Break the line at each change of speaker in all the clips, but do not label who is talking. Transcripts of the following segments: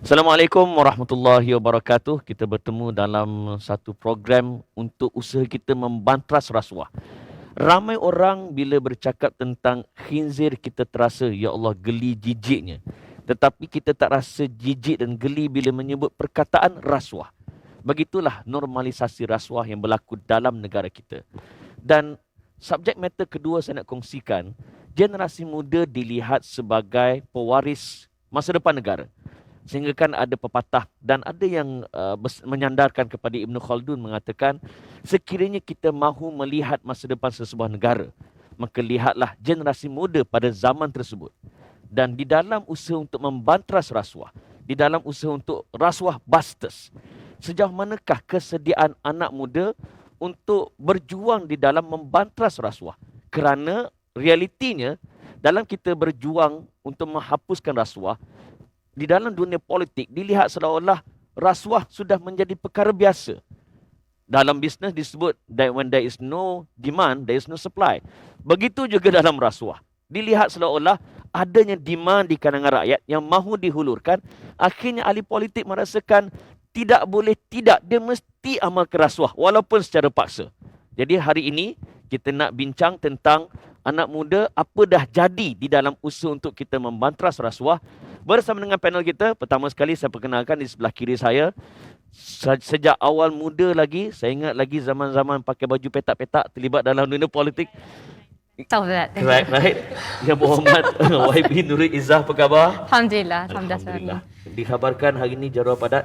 Assalamualaikum warahmatullahi wabarakatuh. Kita bertemu dalam satu program untuk usaha kita membantras rasuah. Ramai orang bila bercakap tentang khinzir kita terasa, ya Allah, geli jijiknya. Tetapi kita tak rasa jijik dan geli bila menyebut perkataan rasuah. Begitulah normalisasi rasuah yang berlaku dalam negara kita. Dan subjek matter kedua saya nak kongsikan, generasi muda dilihat sebagai pewaris masa depan negara. Sehingga kan ada pepatah dan ada yang menyandarkan kepada Ibn Khaldun mengatakan, sekiranya kita mahu melihat masa depan sesebuah negara, maka lihatlah generasi muda pada zaman tersebut. Dan di dalam usaha untuk membantras rasuah, di dalam usaha untuk rasuah busters, sejauh manakah kesediaan anak muda untuk berjuang di dalam membantras rasuah? Kerana realitinya, dalam kita berjuang untuk menghapuskan rasuah, di dalam dunia politik dilihat seolah-olah rasuah sudah menjadi perkara biasa. Dalam bisnes disebut that when there is no demand, there is no supply. Begitu juga dalam rasuah. Dilihat seolah-olah adanya demand di kalangan rakyat yang mahu dihulurkan. Akhirnya ahli politik merasakan tidak boleh tidak, dia mesti amalkan rasuah walaupun secara paksa. Jadi hari ini kita nak bincang tentang anak muda, apa dah jadi di dalam usaha untuk kita membantras rasuah. Bersama dengan panel kita, pertama sekali saya perkenalkan di sebelah kiri saya. Sejak awal muda lagi, saya ingat lagi zaman-zaman pakai baju petak-petak, terlibat dalam dunia politik.
Tahu tak?
Right. Yang Muhammad YB Nurul Izzah, apa khabar?
Alhamdulillah.
Alhamdulillah. Dikhabarkan hari ini jadual padat.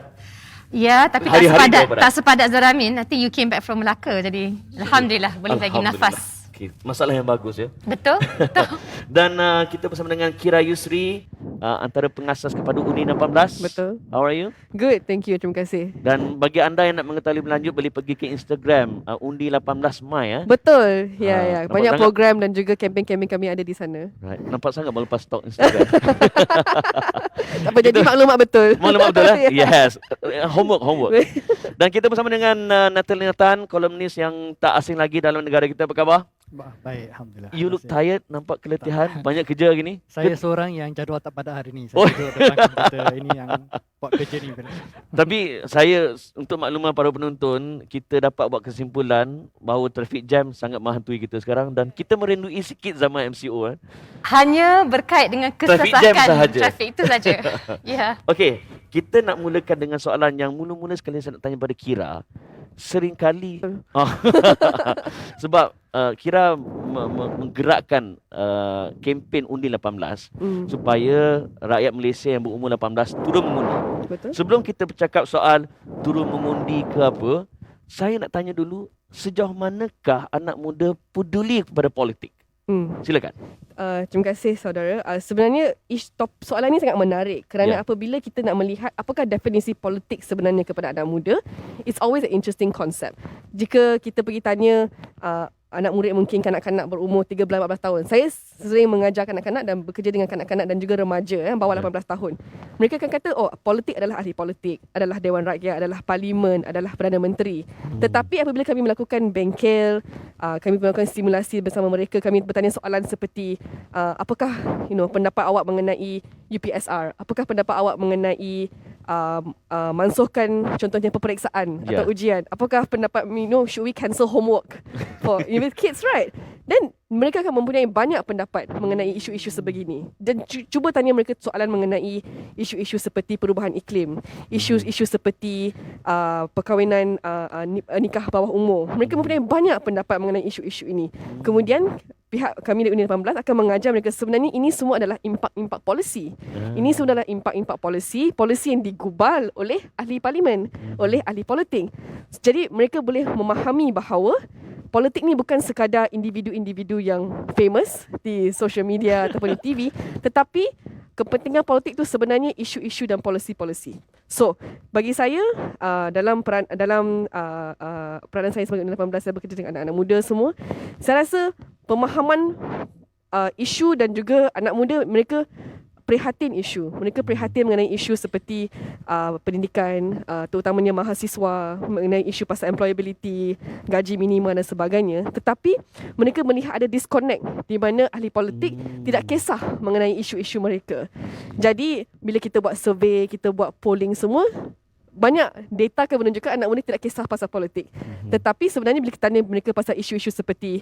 Ya, tapi
Hari-hari
tak sepadat Zaramin. Nanti you came back from Melaka. Jadi Alhamdulillah boleh bagi nafas.
Okay. Masalah yang bagus ya.
Betul?
Dan kita bersama dengan Kira Yusri, antara pengasas kepada UNI 18.
Betul.
How are you?
Good, thank you. Terima kasih.
Dan bagi anda yang nak mengetahui lebih lanjut, boleh pergi ke Instagram Undi 18 Mai.
Betul. Ya.
nampak
Banyak
sangat?
program dan juga kempen-kempen kami ada di sana.
Right. Nampak sangat melepas stok Instagram.
Tak apa, jadi maklumat betul.
Maklumat betul lah?
Ya.
Yes. Homework. Dan kita bersama dengan Natalie Nathan, kolumnis yang tak asing lagi dalam negara kita. Apa khabar?
Baik, Alhamdulillah.
You look tired, nampak keletihan. Banyak kerja hari ni.
Saya seorang yang jadual tak pada hari ni.
Oh.
Saya duduk depan komputer ini yang buat kerja ni.
Tapi saya, untuk makluman para penonton, kita dapat buat kesimpulan bahawa traffic jam sangat menghantui kita sekarang dan kita merindui sikit zaman MCO.
Hanya berkait dengan
Traffic jam
kesesakan
sahaja.
trafik itu saja. Ya.
Okey, kita nak mulakan dengan soalan yang mula-mula sekali saya nak tanya pada Kira. Seringkali sebab Kira menggerakkan kempen Undi 18 supaya rakyat Malaysia yang berumur 18 turun mengundi.
Betul.
Sebelum kita bercakap soal turun mengundi ke apa, saya nak tanya dulu, sejauh manakah anak muda peduli kepada politik? Silakan.
Terima kasih saudara. Sebenarnya soalan ini sangat menarik kerana apabila kita nak melihat apakah definisi politik sebenarnya kepada anak muda, it's always an interesting concept. Jika kita pergi tanya anak murid mungkin kanak-kanak berumur 13-14 tahun. Saya sering mengajar kanak-kanak dan bekerja dengan kanak-kanak dan juga remaja bawah 18 tahun. Mereka akan kata, politik adalah ahli politik, adalah Dewan Rakyat, adalah Parlimen, adalah Perdana Menteri. Tetapi apabila kami melakukan bengkel, kami melakukan simulasi bersama mereka, kami bertanya soalan seperti apakah pendapat awak mengenai UPSR? Apakah pendapat awak mengenai mansuhkan contohnya peperiksaan atau ujian? Apakah pendapat should we cancel homework for with kids, right? Dan mereka akan mempunyai banyak pendapat mengenai isu-isu sebegini. Dan cuba tanya mereka soalan mengenai isu-isu seperti perubahan iklim, isu-isu seperti perkahwinan nikah bawah umur. Mereka mempunyai banyak pendapat mengenai isu-isu ini. Kemudian pihak kami di UNI 18 akan mengajar mereka sebenarnya ini semua adalah impak-impak polisi. Ini semua adalah impak-impak polisi yang digubal oleh ahli parlimen, oleh ahli politik. Jadi mereka boleh memahami bahawa politik ni bukan sekadar individu-individu yang famous di social media ataupun di TV, tetapi kepentingan politik tu sebenarnya isu-isu dan polisi-polisi. So, bagi saya dalam peranan saya sebagai 18, saya bekerja dengan anak-anak muda semua, saya rasa pemahaman isu dan juga anak muda mereka prihatin isu. Mereka prihatin mengenai isu seperti pendidikan, terutamanya mahasiswa, mengenai isu pasal employability, gaji minimum dan sebagainya. Tetapi mereka melihat ada disconnect di mana ahli politik tidak kisah mengenai isu-isu mereka. Jadi bila kita buat survey, kita buat polling semua, banyak data akan menunjukkan anak muda tidak kisah pasal politik. Tetapi sebenarnya bila kita tanya mereka pasal isu-isu seperti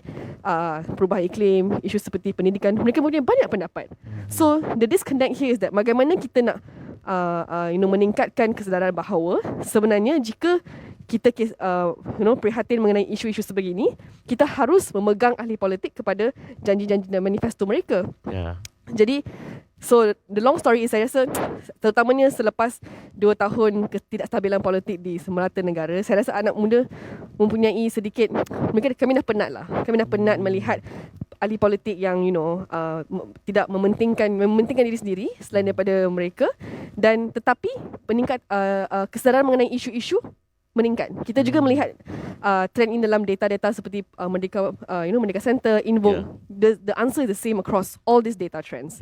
perubahan iklim, isu seperti pendidikan, mereka mempunyai banyak pendapat. So the disconnect here is that bagaimana kita nak meningkatkan kesedaran bahawa sebenarnya jika kita prihatin mengenai isu-isu sebegini, kita harus memegang ahli politik kepada janji-janji dan manifesto mereka. Jadi so the long story is, saya rasa terutamanya selepas 2 tahun ketidakstabilan politik di semerata negara, saya rasa anak muda mempunyai sedikit, kami dah penat lah. Kami dah penat melihat ahli politik yang tidak mementingkan diri sendiri selain daripada mereka, dan tetapi peningkat kesedaran mengenai isu-isu meningkat. Kita juga melihat trend in dalam data-data seperti Merdeka Center, Invoke. The answer is the same across all these data trends.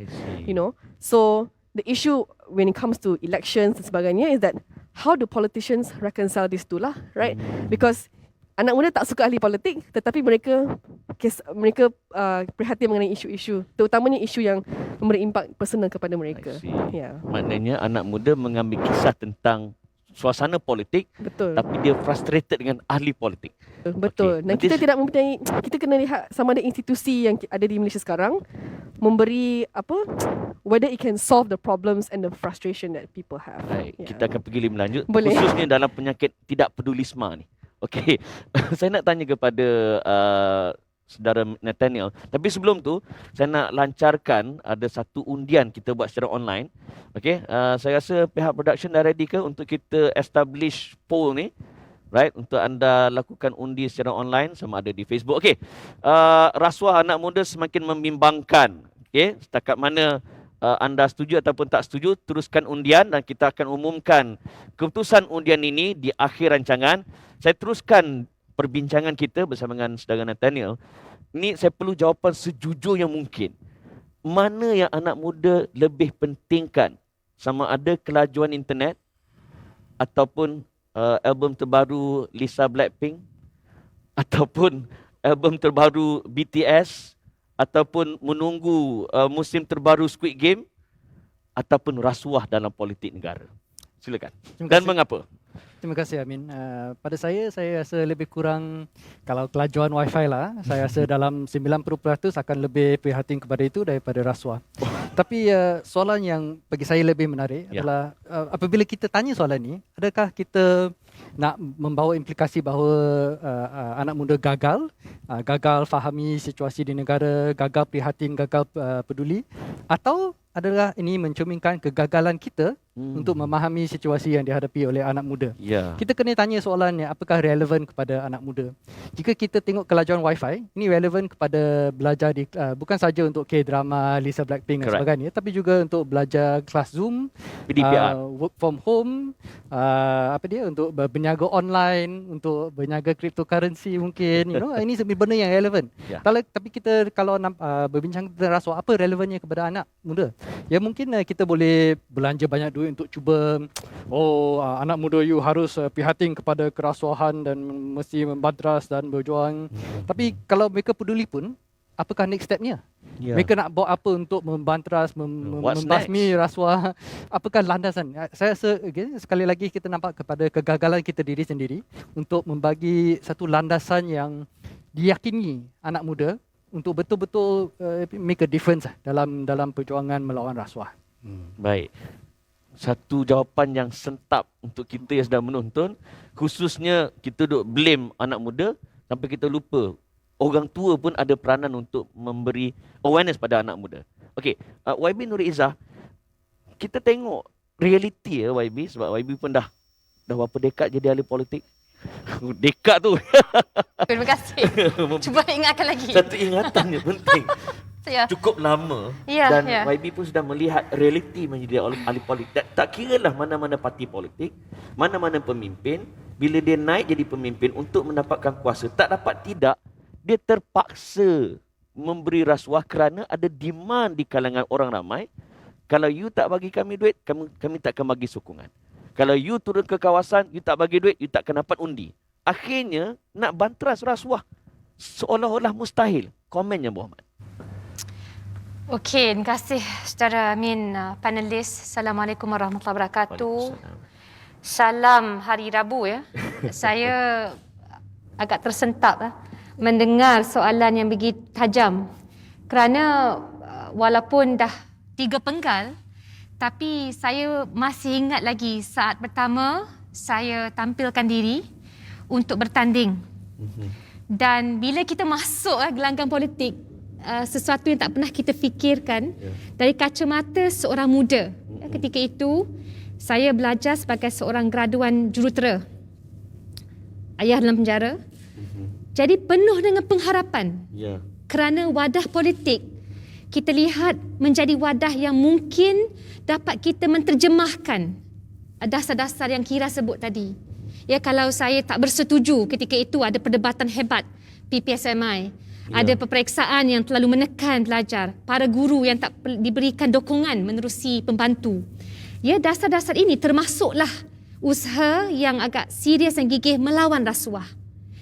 So the issue when it comes to elections dan sebagainya is that how do politicians reconcile these two lah, right? Because anak muda tak suka ahli politik, tetapi mereka prihatin mengenai isu-isu, terutamanya isu yang memberi impak personal kepada mereka.
Maknanya anak muda mengambil kisah tentang suasana politik,
betul,
tapi dia frustrated dengan ahli politik.
Betul. Dan kita tidak mempunyai, kita kena lihat sama ada institusi yang ada di Malaysia sekarang memberi whether it can solve the problems and the frustration that people have.
Baik, kita akan pergi lebih lanjut.
Boleh.
Khususnya dalam penyakit tidak pedulisma ni. Okey. Saya nak tanya kepada saudara Nathaniel. Tapi sebelum tu, saya nak lancarkan ada satu undian kita buat secara online. Okey, saya rasa pihak production dah ready ke untuk kita establish poll ni? Right, untuk anda lakukan undi secara online sama ada di Facebook. Okey, rasuah anak muda semakin membimbangkan. Okey, setakat mana anda setuju ataupun tak setuju, teruskan undian dan kita akan umumkan keputusan undian ini di akhir rancangan. Saya teruskan perbincangan kita bersama dengan saudara Nathaniel. Ini saya perlu jawapan sejujur yang mungkin. Mana yang anak muda lebih pentingkan? Sama ada kelajuan internet ataupun album terbaru Lisa Blackpink, ataupun album terbaru BTS, ataupun menunggu musim terbaru Squid Game, ataupun rasuah dalam politik negara. Silakan. Dan mengapa?
Terima kasih Amin. Pada saya rasa lebih kurang, kalau kelajuan wifi lah, saya rasa dalam 90% akan lebih prihatin kepada itu daripada rasuah. Tapi soalan yang bagi saya lebih menarik adalah apabila kita tanya soalan ni, adakah kita nak membawa implikasi bahawa anak muda gagal fahami situasi di negara, gagal prihatin, gagal peduli, atau adalah ini mencerminkan kegagalan kita untuk memahami situasi yang dihadapi oleh anak muda. Kita kena tanya soalan ni, apakah relevan kepada anak muda? Jika kita tengok kelajuan wifi, ini relevan kepada belajar di bukan saja untuk K-drama, Lisa Blackpink dan sebagainya, tapi juga untuk belajar kelas Zoom, work from home, untuk berniaga online, untuk berniaga cryptocurrency mungkin, ini benda yang relevan. Tapi kita kalau berbincang tentang rasuah, apa relevannya kepada anak muda? Ya mungkin kita boleh belanja banyak duit untuk cuba anak muda you harus prihatin kepada kerasuahan dan mesti membadras dan berjuang. Tapi kalau mereka peduli pun, apakah next stepnya? Mereka nak buat apa untuk membantras, membasmi rasuah? Apakah landasan? Saya rasa sekali lagi kita nampak kepada kegagalan kita diri sendiri untuk membagi satu landasan yang diyakini anak muda untuk betul-betul make a difference dalam perjuangan melawan rasuah.
Baik. Satu jawapan yang sentap untuk kita yang sedang menonton, khususnya kita duk blame anak muda sampai kita lupa orang tua pun ada peranan untuk memberi awareness pada anak muda. Okey, YB Nuri Izzah, kita tengok reality YB, sebab YB pun dah berapa dekad jadi ahli politik. Dekad tu.
Terima kasih. Cuba ingatkan lagi.
Satu ingatan yang penting. Cukup lama dan YB pun sudah melihat realiti menjadi ahli politik. Tak kira lah mana-mana parti politik, mana-mana pemimpin, bila dia naik jadi pemimpin untuk mendapatkan kuasa, tak dapat tidak, dia terpaksa memberi rasuah kerana ada demand di kalangan orang ramai Kalau you tak bagi kami duit, kami tak akan bagi sokongan. Kalau you turun ke kawasan, you tak bagi duit, you tak akan dapat undi. Akhirnya, nak bantras rasuah seolah-olah mustahil. Komennya Muhammad.
Okey, terima kasih Saudara Amin, panelis. Assalamualaikum warahmatullahi wabarakatuh. Salam Hari Rabu ya. Saya agak tersentak mendengar soalan yang begitu tajam. Kerana walaupun dah 3 penggal, tapi saya masih ingat lagi saat pertama saya tampilkan diri untuk bertanding. Dan bila kita masuk gelanggang politik, sesuatu yang tak pernah kita fikirkan dari kacamata seorang muda. Ketika itu, saya belajar sebagai seorang graduan jurutera. Ayah dalam penjara. Jadi penuh dengan pengharapan. Kerana wadah politik, kita lihat menjadi wadah yang mungkin dapat kita menterjemahkan dasar-dasar yang Kira sebut tadi. Ya, kalau saya tak bersetuju ketika itu ada perdebatan hebat PPSMI. Ada peperiksaan yang terlalu menekan pelajar, para guru yang tak diberikan dokongan menerusi pembantu. Ya, dasar-dasar ini termasuklah usaha yang agak serius dan gigih melawan rasuah.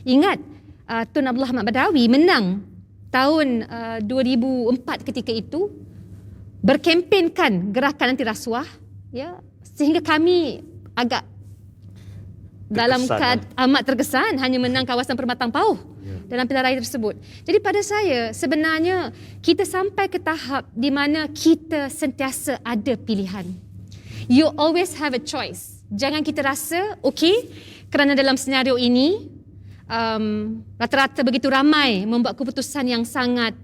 Ingat, Tun Abdullah Ahmad Badawi menang tahun 2004 ketika itu, berkempenkan gerakan anti rasuah, ya, sehingga kami agak dalam amat terkesan hanya menang kawasan Permatang Pauh dalam pilihan raya tersebut. Jadi pada saya sebenarnya kita sampai ke tahap di mana kita sentiasa ada pilihan. You always have a choice. Jangan kita rasa okey kerana dalam senario ini rata-rata begitu ramai membuat keputusan yang sangat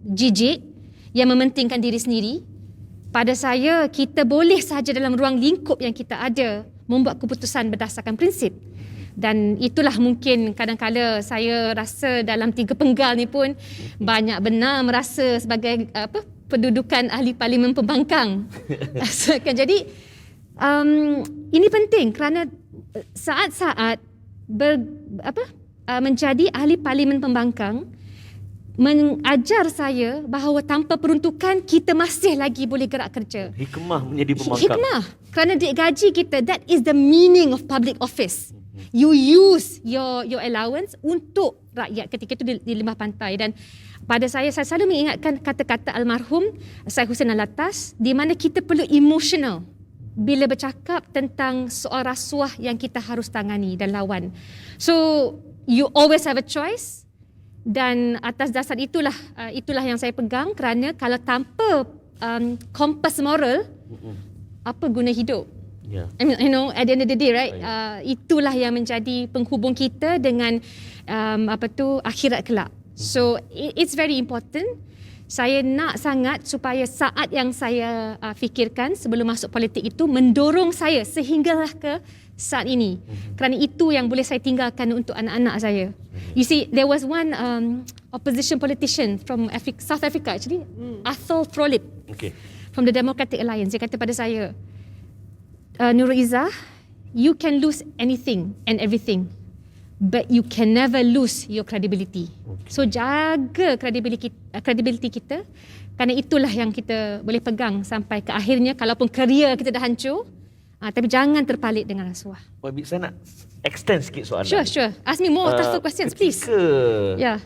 jijik yang mementingkan diri sendiri. Pada saya kita boleh sahaja dalam ruang lingkup yang kita ada membuat keputusan berdasarkan prinsip. Dan itulah mungkin kadang-kala saya rasa dalam 3 penggal ni pun banyak benar merasa sebagai pendudukan ahli parlimen pembangkang. Jadi ini penting kerana saat-saat menjadi ahli parlimen pembangkang mengajar saya bahawa tanpa peruntukan kita masih lagi boleh gerak kerja.
Hikmah menjadi pembangkang.
Hikmah. Kerana duit gaji kita, that is the meaning of public office. You use your allowance untuk rakyat ketika itu di Lembah Pantai. Dan pada saya selalu mengingatkan kata-kata almarhum Syed Hussein Alatas di mana kita perlu emotional bila bercakap tentang soal rasuah yang kita harus tangani dan lawan. So, you always have a choice. Dan atas dasar itulah yang saya pegang kerana kalau tanpa kompas moral, apa guna hidup? I mean, at the end of the day, right? Itulah yang menjadi penghubung kita dengan akhirat kelak. So it's very important. Saya nak sangat supaya saat yang saya fikirkan sebelum masuk politik itu mendorong saya sehinggalah ke saat ini. Kerana itu yang boleh saya tinggalkan untuk anak-anak saya. You see, there was one opposition politician from South Africa actually, Athol Trollip, from the Democratic Alliance. Dia kata pada saya, Nurul Izzah, you can lose anything and everything, but you can never lose your credibility. So jaga credibility kita, kerana itulah yang kita boleh pegang sampai ke akhirnya. Kalaupun kerja kita dah hancur, tapi jangan terpalit dengan rasuah.
Saya nak extend sikit soalan.
Sure. Ask me more tougher questions, please.
Ketika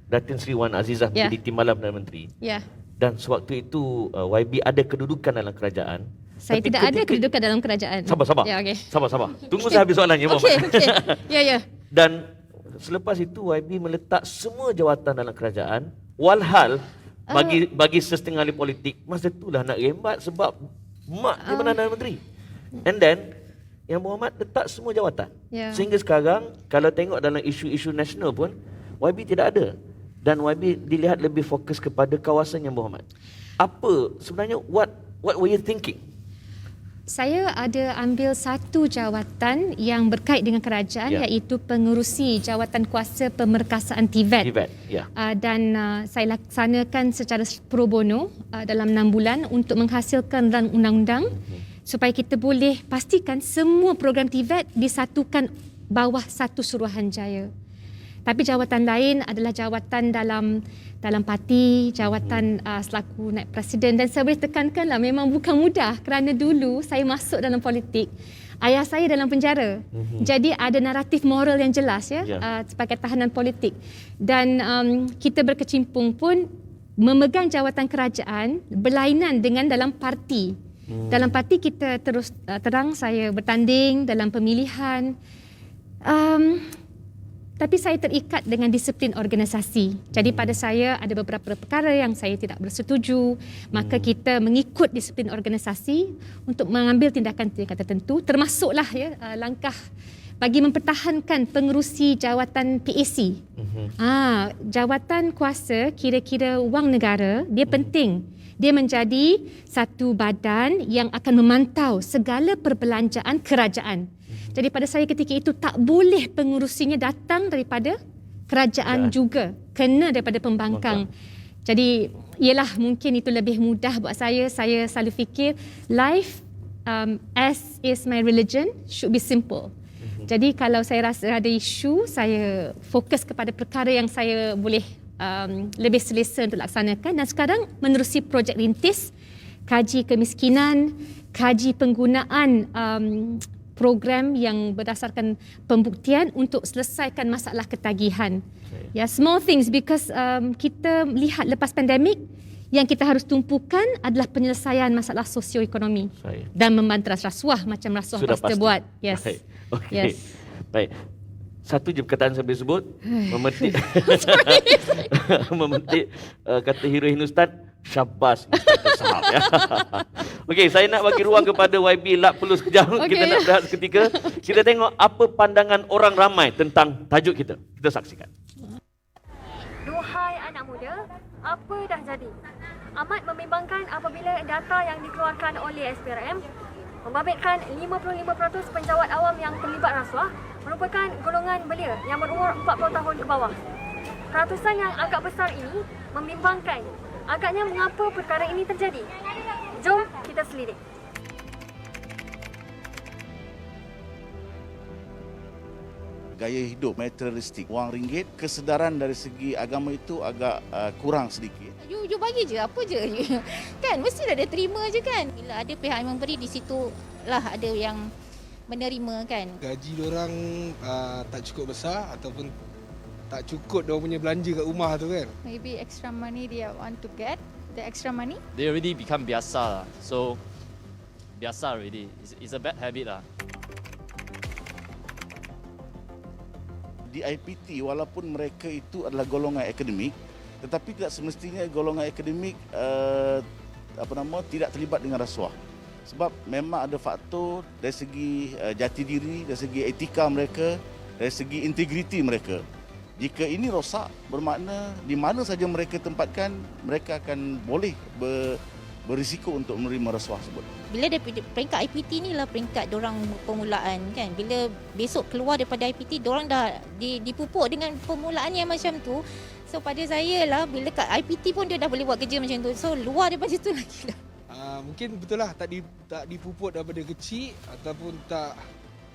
Datin Sri Wan Azizah menjadi Timbalan Perdana Menteri, dan sewaktu itu YB ada kedudukan dalam kerajaan.
Saya tidak ada kedudukan dalam kerajaan.
Sabar. Sabar. Tunggu saya habis soalannya.
Okey. Ya.
Dan selepas itu YB meletak semua jawatan dalam kerajaan, walhal bagi sesetengah ahli politik masa itulah nak rembat sebab mak dia Perdana Menteri. And then Yang Muhammad letak semua jawatan. Sehingga sekarang kalau tengok dalam isu-isu nasional pun YB tidak ada. Dan YB dilihat lebih fokus kepada kawasan Yang Muhammad. Apa sebenarnya what were you thinking?
Saya ada ambil satu jawatan yang berkait dengan kerajaan, iaitu pengerusi jawatan kuasa pemerkasaan TVET. Dan saya laksanakan secara pro bono dalam 6 bulan untuk menghasilkan undang-undang supaya kita boleh pastikan semua program TVET disatukan bawah satu Suruhanjaya. Tapi jawatan lain adalah jawatan dalam parti, jawatan selaku naib presiden, dan saya boleh tekankanlah memang bukan mudah kerana dulu saya masuk dalam politik. Ayah saya dalam penjara. Jadi ada naratif moral yang jelas sebagai tahanan politik. Dan kita berkecimpung pun memegang jawatan kerajaan berlainan dengan dalam parti. Dalam parti kita terus terang saya bertanding dalam pemilihan. Tapi saya terikat dengan disiplin organisasi. Jadi pada saya ada beberapa perkara yang saya tidak bersetuju. Maka kita mengikut disiplin organisasi untuk mengambil tindakan-tindakan tertentu. Termasuklah langkah bagi mempertahankan pengerusi jawatan PAC. Jawatan kuasa kira-kira wang negara, dia penting. Dia menjadi satu badan yang akan memantau segala perbelanjaan kerajaan. Jadi pada saya ketika itu tak boleh pengurusinya datang daripada kerajaan juga. Kena daripada pembangkang. Jadi ialah mungkin itu lebih mudah buat saya. Saya selalu fikir life as is my religion should be simple. Jadi kalau saya rasa ada isu, saya fokus kepada perkara yang saya boleh lebih selesa untuk laksanakan. Dan sekarang menerusi projek rintis, kaji kemiskinan, kaji penggunaan program yang berdasarkan pembuktian untuk selesaikan masalah ketagihan. Small things because kita lihat lepas pandemik yang kita harus tumpukan adalah penyelesaian masalah sosioekonomi dan membanteras rasuah macam rasuah
Sudah
kita
pasti
buat. Yes.
Baik. Okay.
Yes.
Baik. Satu je perkataan saya boleh sebut. Memetik memetik kata hero Hindustan, syabas Inspektor Sahab. Okey, saya nak bagi ruang kepada YB lap perlu sekejap. Kita nak berehat seketika. Kita tengok apa pandangan orang ramai tentang tajuk kita. Kita saksikan.
Duhai anak muda, apa dah jadi? Amat membimbangkan apabila data yang dikeluarkan oleh SPRM membabitkan 55% penjawat awam yang terlibat rasuah merupakan golongan belia yang berumur 40 tahun ke bawah. Keratusan yang agak besar ini membimbangkan. Agaknya mengapa perkara ini terjadi? Jom kita selidik.
Gaya hidup materialistik, wang ringgit, kesedaran dari segi agama itu agak kurang sedikit.
You bagi je, apa je. Kan, mesti ada terima je kan. Bila ada pihak yang memberi, di situ lah ada yang menerima kan.
Gaji diorang tak cukup besar ataupun tak cukup diorang punya belanja kat rumah tu kan.
Maybe extra money they want to get, the extra money.
They already become biasa lah. So, biasa already. It's a bad habit lah.
Di IPT walaupun mereka itu adalah golongan akademik, tetapi tidak semestinya golongan akademik tidak terlibat dengan rasuah. Sebab memang ada faktor dari segi jati diri, dari segi etika mereka, dari segi integriti mereka. Jika ini rosak, bermakna di mana saja mereka tempatkan, mereka akan boleh berisiko untuk menerima rasuah tersebut.
Bila peringkat IPT ni lah peringkat dorang permulaan kan. Bila besok keluar daripada IPT, dorang dah dipupuk dengan permulaan yang macam tu. So pada saya lah, bila kat IPT pun dia dah boleh buat kerja macam tu. So luar daripada situ lagi lah.
Mungkin betul lah tak dipupuk daripada kecil ataupun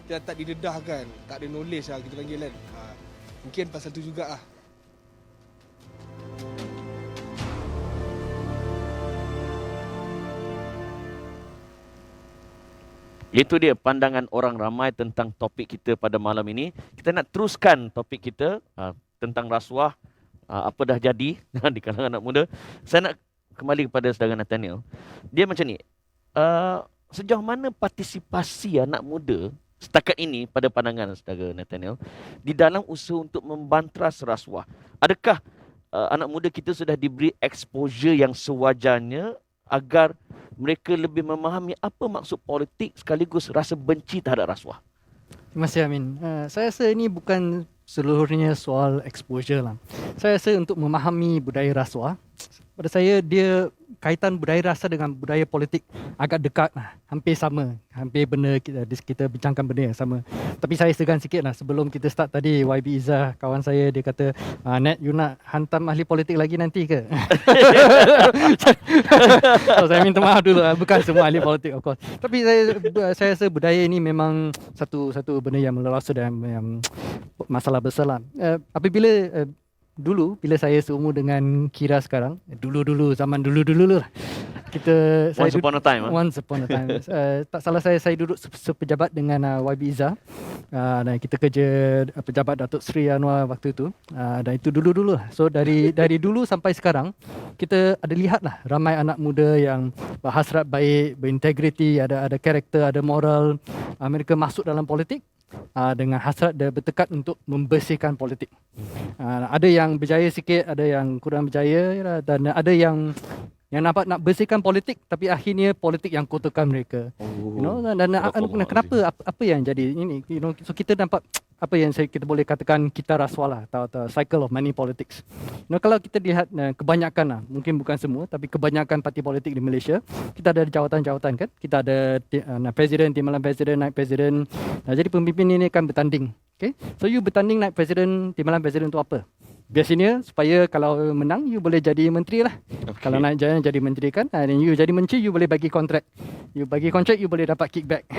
tak didedahkan, tak ada knowledge lah kita panggil kan. Mungkin pasal tu jugalah.
Itu dia pandangan orang ramai tentang topik kita pada malam ini. Kita nak teruskan topik kita tentang rasuah, apa dah jadi di kalangan anak muda. Saya nak kembali kepada saudara Nathaniel. Dia macam ni, sejauh mana partisipasi anak muda setakat ini pada pandangan saudara Nathaniel di dalam usaha untuk membanteras rasuah? Adakah anak muda kita sudah diberi exposure yang sewajarnya agar mereka lebih memahami apa maksud politik sekaligus rasa benci terhadap rasuah?
Terima kasih Amin. Saya rasa ini bukan seluruhnya soal exposure lah. Saya rasa untuk memahami budaya rasuah, pada saya dia kaitan budaya rasa dengan budaya politik agak dekat lah. Hampir sama. Hampir benda kita bincangkan benda yang sama. Tapi saya segan sikit lah sebelum kita start tadi, YB Izzah kawan saya dia kata, Nat, you nak hantam ahli politik lagi nanti ke? So, saya minta maaf dulu lah. Bukan semua ahli politik of course. Tapi saya rasa budaya ini memang satu benda yang melelasa dan yang masalah besar lah. Apabila dulu bila saya seumur dengan Kira sekarang, zaman dulu lah.
Once upon a time.
Once upon a time. Tak salah saya duduk sepejabat dengan YB Izzah. Dan kita kerja pejabat Datuk Seri Anwar waktu itu. Dan itu dulu lah. So dari dulu sampai sekarang kita ada lihat lah ramai anak muda yang berhasrat baik, berintegriti, ada karakter, ada moral. Mereka masuk dalam politik dengan hasrat dan bertekad untuk membersihkan politik. Ada yang berjaya sikit, ada yang kurang berjaya, dan ada yang nampak nak bersihkan politik tapi akhirnya politik yang kotorkan mereka. You know, dan kenapa apa yang jadi ini, you know, so kita nampak apa yang kita boleh katakan kita rasuah lah, atau cycle of money politics. You know, kalau kita lihat kebanyakan lah, mungkin bukan semua tapi kebanyakan parti politik di Malaysia, kita ada jawatan-jawatan kan. Kita ada presiden, timbalan presiden, naik presiden. Jadi pemimpin ini akan bertanding. Okay? So you bertanding naik presiden, timbalan presiden tu apa? Biasanya supaya kalau menang you boleh jadi menteri lah. Okay. Kalau naik jaya jadi menteri kan, dan you jadi menteri you boleh bagi kontrak. You bagi kontrak you boleh dapat kickback.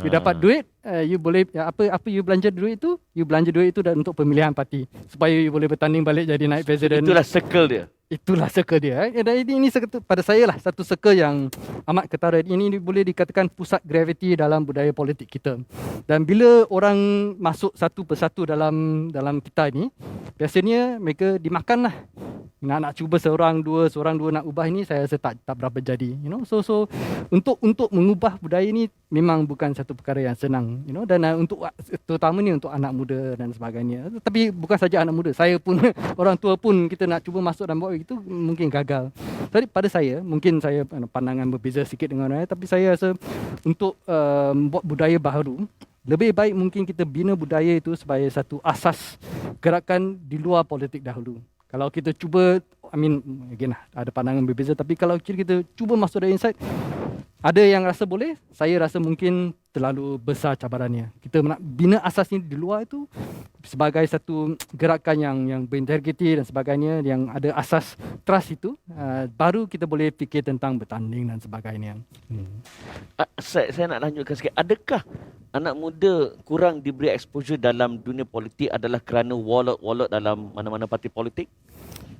You dapat duit, you boleh apa you belanja duit itu, you belanja duit itu untuk pemilihan parti supaya you boleh bertanding balik jadi naik presiden.
Itulah circle dia.
Itulah circle dia. Dan ini pada saya lah satu circle yang amat ketara. Ini boleh dikatakan pusat graviti dalam budaya politik kita. Dan bila orang masuk satu persatu dalam kita ni, biasanya mereka dimakan lah. Nak cuba seorang dua nak ubah ini, saya rasa tak berapa jadi. You know, so untuk mengubah budaya ini memang bukan satu perkara yang senang. You know, dan untuk terutama ni untuk anak muda dan sebagainya. Tapi bukan saja anak muda, saya pun orang tua pun kita nak cuba masuk dan buat itu mungkin gagal. Jadi pada saya, mungkin saya pandangan berbeza sikit dengan orang lain, tapi saya rasa untuk buat budaya baru, lebih baik mungkin kita bina budaya itu sebagai satu asas gerakan di luar politik dahulu. Kalau kita cuba, again ada pandangan berbeza, tapi kalau kita cuba masuk dari inside, ada yang rasa boleh, saya rasa mungkin terlalu besar cabarannya. Kita nak bina asas ini di luar itu sebagai satu gerakan yang berintegriti dan sebagainya, yang ada asas trust itu, baru kita boleh fikir tentang bertanding dan sebagainya.
Saya nak lanjutkan sikit. Adakah anak muda kurang diberi exposure dalam dunia politik adalah kerana wallet dalam mana-mana parti politik?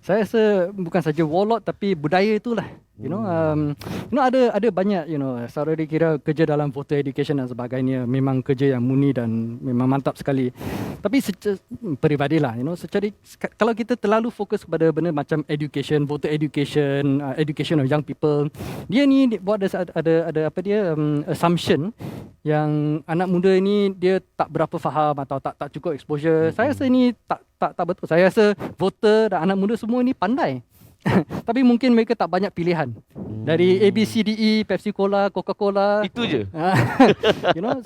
Saya rasa bukan saja wallet tapi budaya itulah. You know, ada banyak, you know, saudara kira kerja dalam voter education dan sebagainya, memang kerja yang murni dan memang mantap sekali. Tapi peribadilah, you know, kalau kita terlalu fokus kepada benda macam education, voter education, education of young people, dia ni buat ada assumption yang anak muda ini dia tak berapa faham atau tak cukup exposure. Saya rasa ini tak betul. Saya rasa voter dan anak muda semua ni pandai. Tapi mungkin mereka tak banyak pilihan. Dari A, B, C, D, E, Pepsi Cola, Coca-Cola.
Itu je.
You know,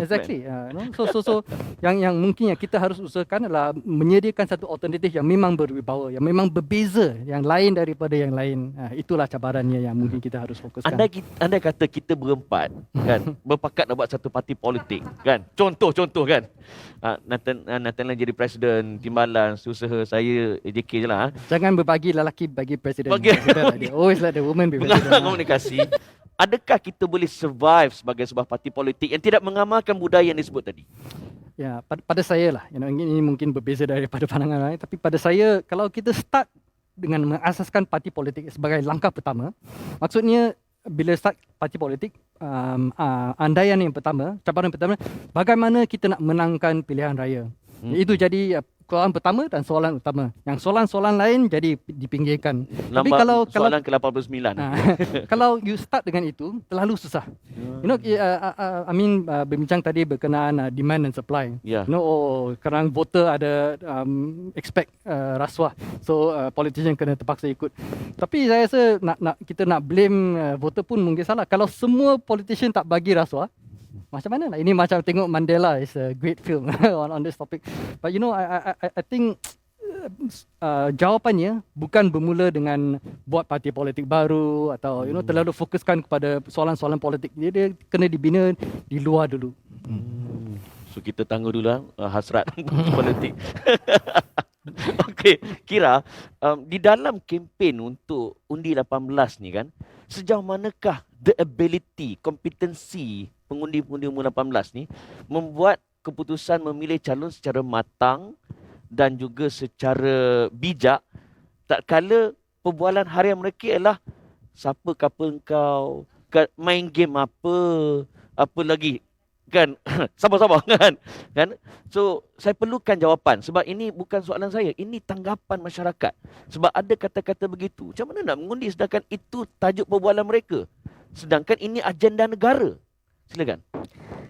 exactly. You know, so yang mungkin yang kita harus usahakan adalah menyediakan satu alternatif yang memang berwibawa, yang memang berbeza, yang lain daripada yang lain. Itulah cabarannya yang mungkin kita harus fokuskan.
Andai kata kita berempat kan, berpakat nak buat satu parti politik kan. Contoh kan. Nathan jadi presiden, timbalan, usaha saya AJK je lah.
Jangan berbagi lelaki bagi presiden. Always let the woman be president.
Komunikasi. Adakah kita boleh survive sebagai sebuah parti politik yang tidak mengamalkan budaya yang disebut tadi?
Ya, pada saya lah. You know, ini mungkin berbeza daripada pandangan lain. Tapi pada saya, kalau kita start dengan mengasaskan parti politik sebagai langkah pertama, maksudnya bila start parti politik, andaian yang pertama, cabaran pertama, bagaimana kita nak menangkan pilihan raya. Itu jadi soalan pertama dan soalan utama. Yang soalan-soalan lain jadi dipinggirkan. Tapi kalau
soalan ke-89.
Kalau you start dengan itu, terlalu susah. You know, berbincang tadi berkenaan demand and supply.
Yeah.
You know, sekarang voter ada expect rasuah. So politician kena terpaksa ikut. Tapi saya rasa kita nak blame voter pun mungkin salah. Kalau semua politician tak bagi rasuah, macam mana lah? Ini macam tengok Mandela, is a great film on this topic. But you know, I think jawapannya bukan bermula dengan buat parti politik baru atau terlalu fokuskan kepada soalan-soalan politik. Dia kena dibina di luar dulu.
So kita tangguh dulu hasrat politik. Okey, Kira, di dalam kempen untuk undi 18 ni kan, sejauh manakah the ability, kompetensi pengundi-pengundi umur 18 ni membuat keputusan memilih calon secara matang dan juga secara bijak, tak kala perbualan harian mereka ialah siapa couple kau, main game apa lagi, kan? Sabar-sabar kan? So saya perlukan jawapan sebab ini bukan soalan saya, ini tanggapan masyarakat. Sebab ada kata-kata begitu. Macam mana nak mengundi sedangkan itu tajuk perbualan mereka? Sedangkan ini agenda negara. Silakan.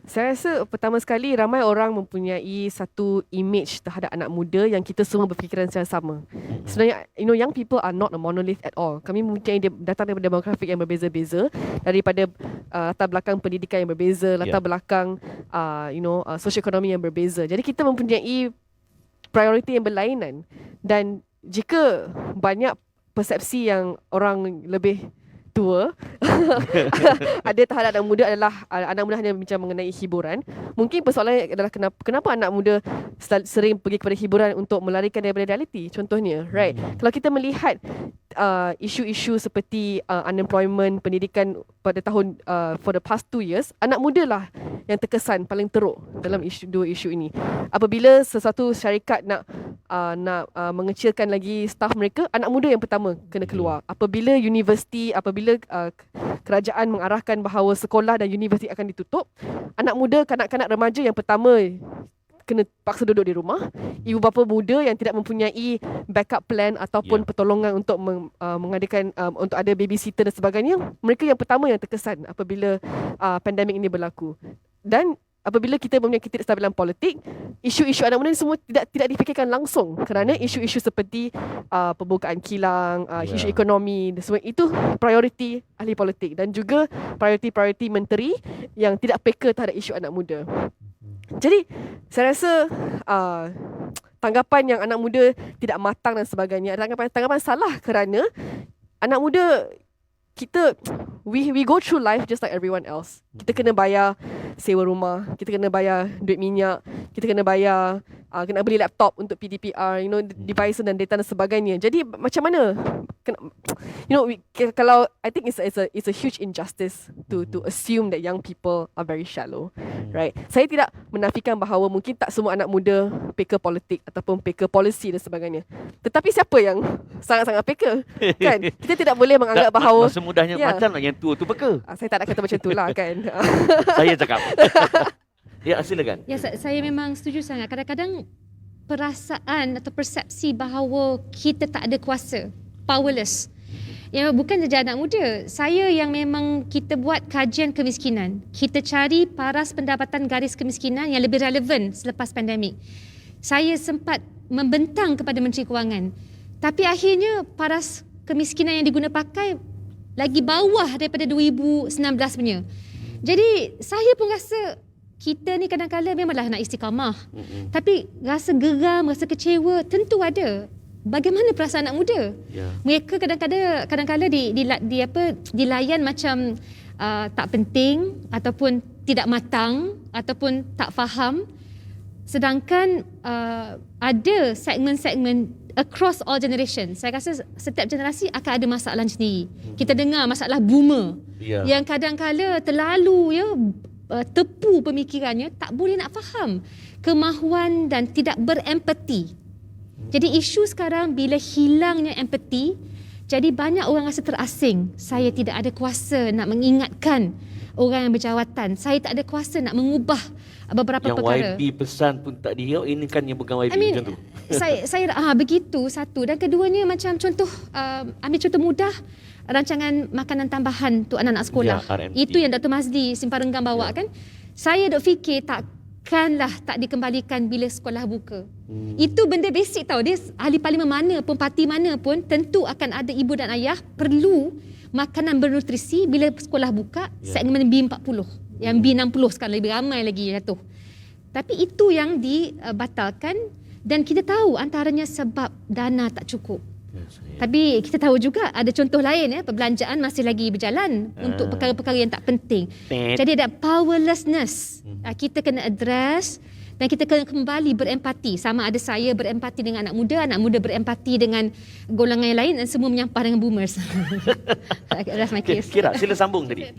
Saya rasa pertama sekali ramai orang mempunyai satu image terhadap anak muda yang kita semua berfikiran secara sama. Sebenarnya, young people are not a monolith at all. Kami mempunyai datang daripada demografik yang berbeza-beza, daripada latar belakang pendidikan yang berbeza, latar belakang sosioekonomi yang berbeza. Jadi kita mempunyai prioriti yang berlainan. Dan jika banyak persepsi yang orang lebih tua ada terhadap anak muda adalah anak muda hanya bincang mengenai hiburan. Mungkin persoalannya adalah kenapa anak muda sering pergi kepada hiburan untuk melarikan daripada realiti. Contohnya, right? Kalau kita melihat isu-isu seperti unemployment, pendidikan pada tahun for the past 2 years, anak muda lah yang terkesan paling teruk dalam dua isu ini. Apabila sesuatu syarikat nak mengecilkan lagi staf mereka, anak muda yang pertama kena keluar. Apabila universiti, apabila kerajaan mengarahkan bahawa sekolah dan universiti akan ditutup, anak muda, kanak-kanak remaja yang pertama kena paksa duduk di rumah. Ibu bapa muda yang tidak mempunyai backup plan ataupun pertolongan untuk mengadakan untuk ada babysitter dan sebagainya, mereka yang pertama yang terkesan apabila pandemik ini berlaku. Dan apabila kita mempunyai ketidakstabilan politik, isu-isu anak muda semua tidak difikirkan langsung kerana isu-isu seperti pembukaan kilang, isu ekonomi dan semua itu prioriti ahli politik dan juga prioriti menteri yang tidak peka terhadap isu anak muda. Jadi saya rasa tanggapan yang anak muda tidak matang dan sebagainya tanggapan salah kerana anak muda kita we go through life just like everyone else. Kita kena bayar sewa rumah, kita kena bayar duit minyak, kita kena bayar kena beli laptop untuk PDPR, device dan data dan sebagainya. Jadi macam mana kalau I think it's a huge injustice to assume that young people are very shallow, right? Saya tidak menafikan bahawa mungkin tak semua anak muda peka politik ataupun peka polisi dan sebagainya. Tetapi siapa yang sangat-sangat peka? Kan? Kita tidak boleh menganggap bahawa
masa mudahnya macam nak yang tua tu peka.
Saya tak nak kata macam itulah kan.
Saya cakap. Ya, silakan.
Ya, saya memang setuju sangat. Kadang-kadang perasaan atau persepsi bahawa kita tak ada kuasa, powerless. Ya, bukan saja anak muda. Saya yang memang kita buat kajian kemiskinan. Kita cari paras pendapatan garis kemiskinan yang lebih relevan selepas pandemik. Saya sempat membentang kepada Menteri Kewangan. Tapi akhirnya paras kemiskinan yang diguna pakai lagi bawah daripada 2019 punya. Jadi saya pun rasa kita ni kadang-kadang memanglah nak istiqamah. Tapi rasa geram, rasa kecewa tentu ada. Bagaimana perasaan anak muda? Mereka kadang-kadang dilayan macam tak penting ataupun tidak matang ataupun tak faham. Sedangkan ada segmen-segmen across all generation. Saya rasa setiap generasi akan ada masalah sendiri. Kita dengar masalah boomer yang kadang-kadang terlalu tepu pemikirannya, tak boleh nak faham kemahuan dan tidak berempati. Jadi isu sekarang bila hilangnya empati, jadi banyak orang rasa terasing. Saya tidak ada kuasa nak mengingatkan orang yang berjawatan. Saya tak ada kuasa nak mengubah beberapa perkara.
Yang YB pesan pun tak dihirau, ini kan yang pegang YB macam tu.
Saya begitu satu. Dan keduanya macam contoh, ambil contoh mudah, rancangan makanan tambahan untuk anak-anak sekolah. Itu yang Dr. Mazli Simpang Renggam bawa kan. Saya duk fikir takkanlah tak dikembalikan bila sekolah buka. Itu benda basic tau. Dia ahli parlimen mana pun, parti mana pun, tentu akan ada ibu dan ayah perlu makanan bernutrisi bila sekolah buka. Segmen B40. Yang B60 sekarang lebih ramai lagi jatuh. Tapi itu yang dibatalkan Dan kita tahu antaranya sebab dana tak cukup. Tapi kita tahu juga ada contoh lain, perbelanjaan masih lagi berjalan untuk perkara-perkara yang tak penting. Jadi ada powerlessness. Kita kena address dan kita kena kembali berempati. Sama ada saya berempati dengan anak muda berempati dengan golongan yang lain, dan semua menyampah dengan boomers. That's my case.
Kira, sila sambung tadi.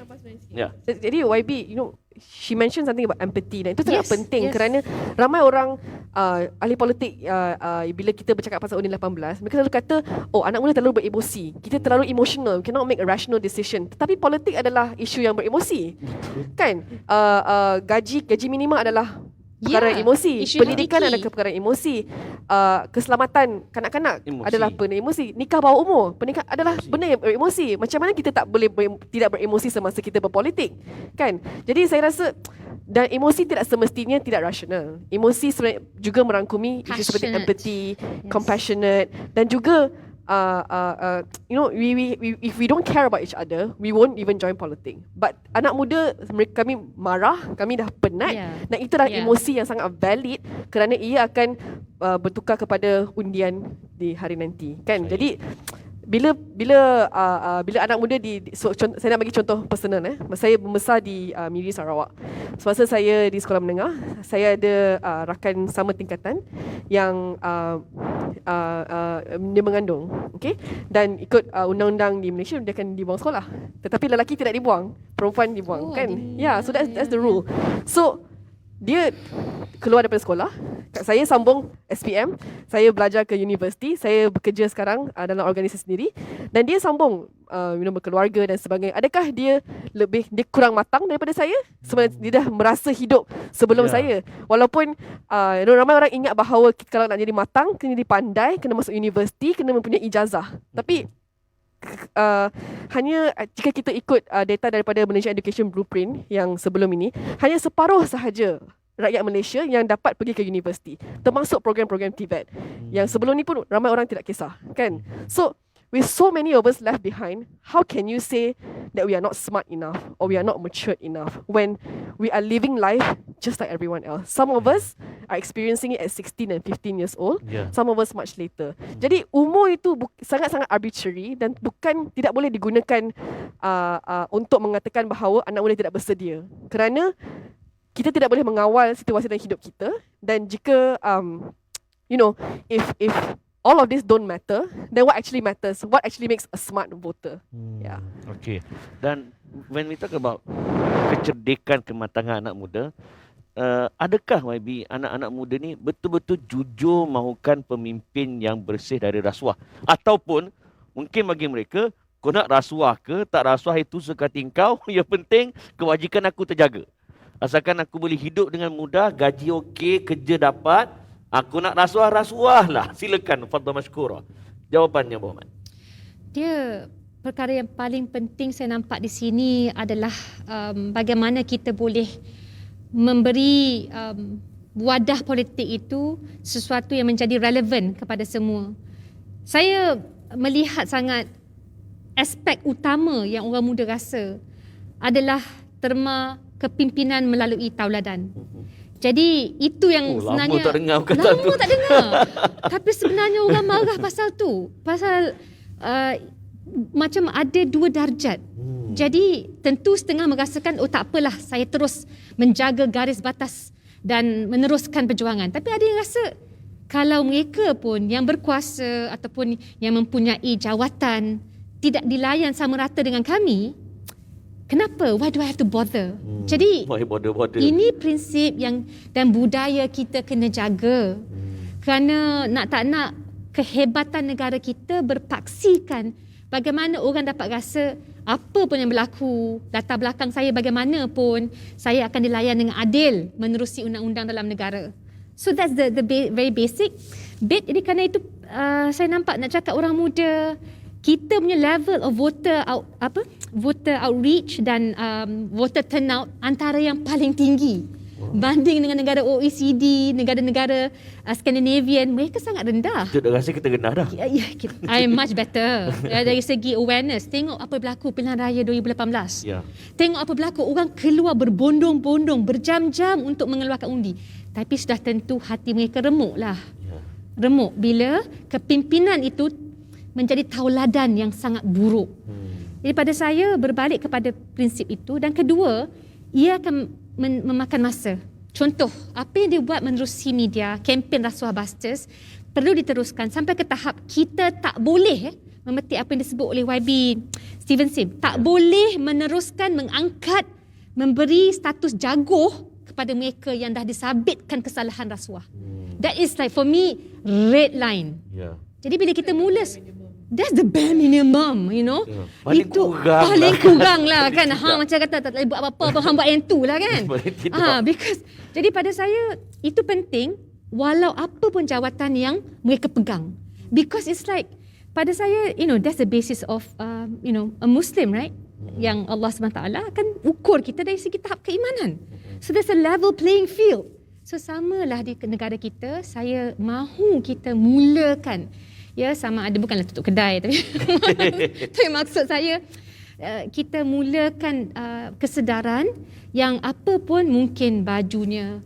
Ya.
Jadi YB, she mentioned something about empathy, dan itu sangat penting kerana
Yes.
ramai orang ahli politik bila kita bercakap pasal UNI 18, mereka selalu kata, oh, anak muda terlalu beremosi, kita terlalu emotional, cannot make a rational decision. Tetapi politik adalah isu yang beremosi. Kan? Gaji minimum adalah perkara emosi,
isu
pendidikan
hakiki.
adalah perkara emosi, keselamatan kanak-kanak
Emosi.
adalah benda emosi, nikah bawah umur, pernikahan adalah benda yang beremosi. Macam mana kita tak boleh tidak beremosi semasa kita berpolitik, kan? Jadi saya rasa, dan emosi tidak semestinya tidak rasional. Emosi sebenarnya juga merangkumi isu seperti
Passionate.
empathy, compassionate, dan juga if we don't care about each other, we won't even join politics. But anak muda, kami marah, kami dah penat, dan itulah emosi yang sangat valid kerana ia akan bertukar kepada undian di hari nanti, kan? Jadi bila anak muda saya nak bagi contoh personal, saya membesar di Miri Sarawak. Semasa saya di sekolah menengah, saya ada rakan sama tingkatan yang dia mengandung, okey, dan ikut undang-undang di Malaysia dia akan dibuang sekolah. Tetapi lelaki tidak dibuang, perempuan dibuang, kan? So that's the rule. So dia keluar daripada sekolah, saya sambung SPM, saya belajar ke universiti, saya bekerja sekarang dalam organisasi sendiri, dan dia sambung berkeluarga dan sebagainya. Adakah dia kurang matang daripada saya? Sebenarnya dia dah merasa hidup sebelum saya. Walaupun ramai orang ingat bahawa kalau nak jadi matang, kena jadi pandai, kena masuk universiti, kena mempunyai ijazah. Tapi hanya jika kita ikut data daripada Malaysia Education Blueprint yang sebelum ini, hanya separuh sahaja rakyat Malaysia yang dapat pergi ke universiti, termasuk program-program TVET yang sebelum ni pun ramai orang tidak kisah, kan? So with so many of us left behind, how can you say that we are not smart enough or we are not matured enough when we are living life just like everyone else? Some of us are experiencing it at 16 and 15 years old, some of us much later. Jadi umur itu sangat-sangat arbitrary dan tidak boleh digunakan untuk mengatakan bahawa anak muda tidak bersedia, kerana kita tidak boleh mengawal situasi dalam hidup kita. Dan jika if all of this don't matter, then what actually matters? What actually makes a smart voter? Yeah.
Okay. Dan when we talk about kecerdikan, kematangan anak muda, adakah YB anak-anak muda ni betul-betul jujur mahukan pemimpin yang bersih dari rasuah? Ataupun mungkin bagi mereka, kau nak rasuah ke tak rasuah itu suka tingkau, yang penting kewajikan aku terjaga. Asalkan aku boleh hidup dengan mudah, gaji okey, kerja dapat, aku nak rasuah lah. Silakan, fadhal mashkura. Jawapannya, Muhammad.
Dia perkara yang paling penting saya nampak di sini adalah bagaimana kita boleh memberi wadah politik itu sesuatu yang menjadi relevan kepada semua. Saya melihat sangat aspek utama yang orang muda rasa adalah terma kepimpinan melalui tauladan. Jadi itu yang sebenarnya
lama tak dengar perkataan tu.
Lama tak dengar. Tapi sebenarnya orang marah pasal tu. Pasal macam ada dua darjat. Jadi tentu setengah merasakan, oh tak apalah, saya terus menjaga garis batas dan meneruskan perjuangan. Tapi ada yang rasa kalau mereka pun yang berkuasa ataupun yang mempunyai jawatan tidak dilayan sama rata dengan kami, kenapa? Why do I have to bother? Jadi
Why bother?
ini prinsip yang dan budaya kita kena jaga. Kerana nak tak nak kehebatan negara kita berpaksikan bagaimana orang dapat rasa apa pun yang berlaku, latar belakang saya bagaimanapun, saya akan dilayan dengan adil menerusi undang-undang dalam negara. So that's the very basic bit. Jadi kerana itu saya nampak nak cakap orang muda, kita punya level of voter outreach dan voter turnout antara yang paling tinggi banding dengan negara OECD, negara-negara Scandinavian, mereka sangat rendah.
Kita dah rasa kita rendah dah.
I am much better dari segi awareness. Tengok apa berlaku pilihan raya 2018. Tengok apa berlaku, orang keluar berbondong-bondong berjam-jam untuk mengeluarkan undi. Tapi sudah tentu hati mereka remuk lah. remuk bila kepimpinan itu menjadi tauladan yang sangat buruk. Jadi pada saya berbalik kepada prinsip itu, dan kedua, ia akan memakan masa. Contoh, apa yang dia buat menerusi media, kempen Rasuah Busters perlu diteruskan sampai ke tahap kita tak boleh memetik apa yang disebut oleh YB Steven Sim. Tak boleh meneruskan mengangkat, memberi status jaguh kepada mereka yang dah disabitkan kesalahan rasuah. That is like for me red line. Jadi bila kita mula, that's the bare minimum, you know.
Paling
itu
kurang
paling
lah.
kurang lah kan. Macam kata tak boleh buat apa-apa, hang buat yang tu lah kan. Because jadi pada saya itu penting walau apa pun jawatan yang mereka pegang. Because it's like pada saya, you know, that's the basis of you know, a Muslim, right? Yang Allah SWT akan ukur kita dari segi tahap keimanan. So there's a level playing field. So samalah di negara kita, saya mahu kita mulakan, ya, sama ada bukanlah tutup kedai tapi tapi maksud saya kita mulakan kesedaran yang apa pun mungkin bajunya,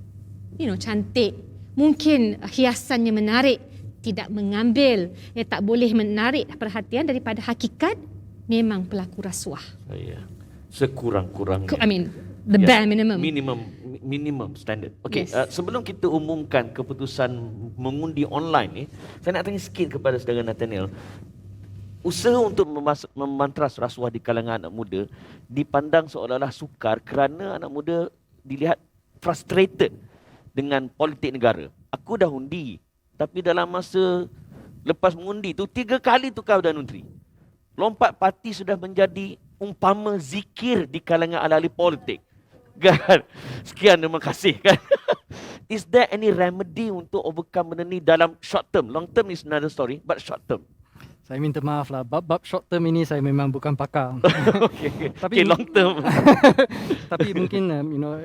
you know, cantik, mungkin hiasannya menarik, tidak mengambil, ya, tak boleh menarik perhatian daripada hakikat memang pelaku rasuah.
Sekurang-kurangnya.
I mean, the bare minimum.
Minimum standard. Okey,
Yes.
sebelum kita umumkan keputusan mengundi online ni, saya nak tanya sikit kepada saudara Nathaniel. Usaha untuk memantras rasuah di kalangan anak muda dipandang seolah-olah sukar kerana anak muda dilihat frustrated dengan politik negara. Aku dah undi, tapi dalam masa lepas mengundi tu 3 kali tukar Perdana Menteri. Lompat parti sudah menjadi umpama zikir di kalangan ahli politik. Kan? Sekian, terima kasih kan. Is there any remedy untuk overcome benda ni dalam short term? Long term is another story, but short term.
Saya minta maaf lah, bab short term ini saya memang bukan pakar.
Okay, long term.
Tapi mungkin you know,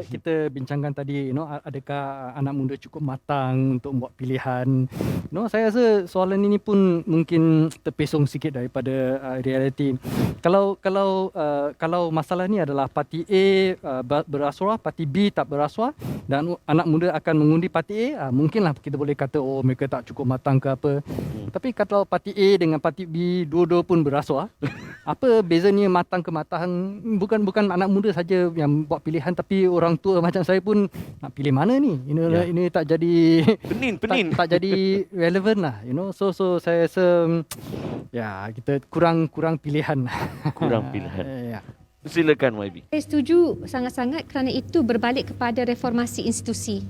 kita bincangkan tadi, you know, adakah anak muda cukup matang untuk buat pilihan. You know, saya rasa soalan ini pun mungkin terpesong sikit daripada realiti. Kalau masalah ni adalah parti A berrasuah, parti B tak berrasuah dan anak muda akan mengundi parti A, mungkinlah kita boleh kata oh mereka tak cukup matang ke apa. Tapi kalau parti A dengan parti B dua-dua pun berrasuah, apa bezanya matang ke matang? Bukan anak muda saja yang buat pilihan, tapi orang tua macam saya pun nak pilih mana ni? Ini tak jadi penin. Tak jadi relevan lah, you know. So saya rasa ya kita kurang pilihan.
Kurang pilihan.
Ya.
Silakan YB.
Saya setuju sangat-sangat kerana itu berbalik kepada reformasi institusi.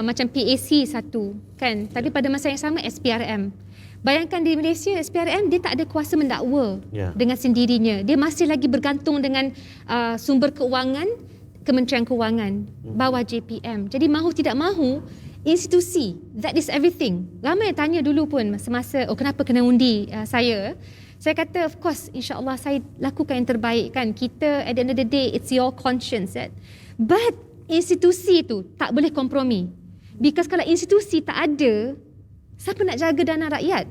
Macam PAC satu kan, tapi pada masa yang sama SPRM. Bayangkan di Malaysia SPRM dia tak ada kuasa mendakwa dengan sendirinya. Dia masih lagi bergantung dengan sumber keuangan Kementerian Kewangan bawah JPM. Jadi mahu tidak mahu institusi, that is everything. Ramai yang tanya dulu pun semasa kenapa kena undi saya kata of course insya-Allah saya lakukan yang terbaik kan. Kita at the end of the day it's your conscience right? But institusi tu tak boleh kompromi. Because kalau institusi tak ada, siapa nak jaga dana rakyat?